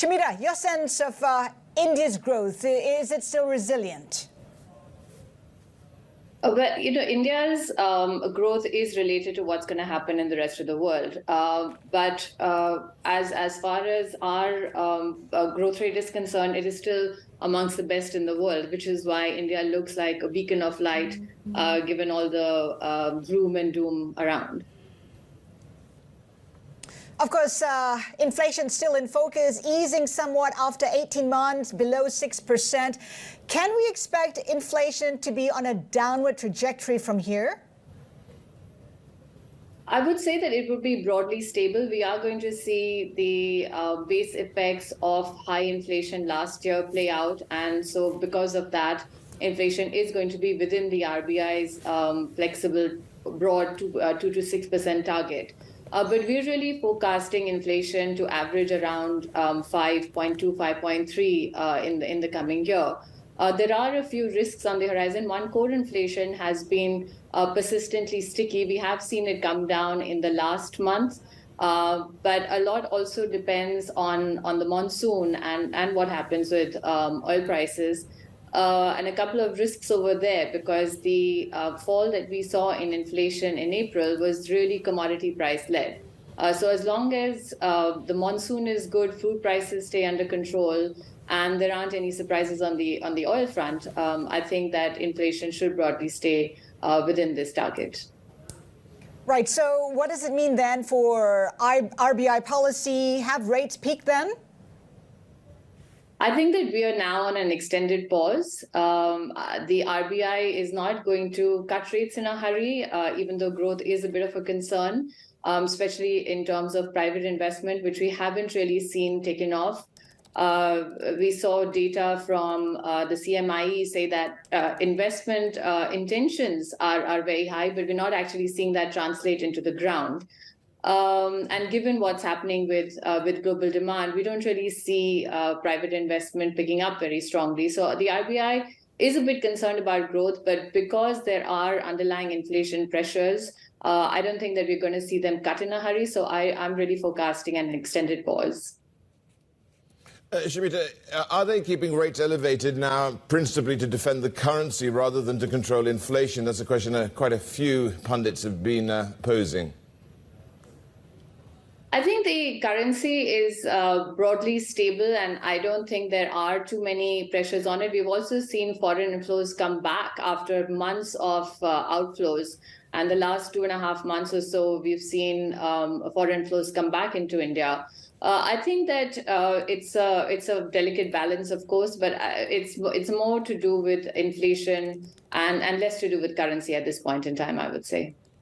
Shumita, your sense of India's growth, is it still resilient? Well, India's growth is related to what's going to happen in the rest of the world. But as far as our growth rate is concerned, it is still amongst the best in the world, which is why India looks like a beacon of light, given all the gloom and doom around. Of course, inflation still in focus, easing somewhat after 18 months, below 6%. Can we expect inflation to be on a downward trajectory from here? I would say that it would be broadly stable. We are going to see the base effects of high inflation last year play out. And so because of that, inflation is going to be within the RBI's flexible, broad 2 to 6% target. But we're really forecasting inflation to average around 5.2, 5.3 in the coming year. There are a few risks on the horizon. One, core inflation has been persistently sticky. We have seen it come down in the last month, but a lot also depends on the monsoon and what happens with oil prices. And a couple of risks over there, because the fall that we saw in inflation in April was really commodity price led. So as long as the monsoon is good, food prices stay under control, and there aren't any surprises on the oil front, I think that inflation should broadly stay within this target. Right. So what does it mean then for RBI policy? Have rates peaked then? I think that we are now on an extended pause. The RBI is not going to cut rates in a hurry, even though growth is a bit of a concern, especially in terms of private investment, which we haven't really seen taken off. We saw data from the CMIE say that investment intentions are very high, but we're not actually seeing that translate into the ground. And given what's happening with global demand, we don't really see private investment picking up very strongly. So the RBI is a bit concerned about growth, but because there are underlying inflation pressures, I don't think that we're going to see them cut in a hurry. So I'm really forecasting an extended pause. Shumita, are they keeping rates elevated now principally to defend the currency rather than to control inflation? That's a question quite a few pundits have been posing. I think the currency is broadly stable, and I don't think there are too many pressures on it. We've also seen foreign inflows come back after months of outflows. And the last 2.5 months or so, we've seen foreign flows come back into India. I think that it's a delicate balance, of course, but it's more to do with inflation and less to do with currency at this point in time, I would say.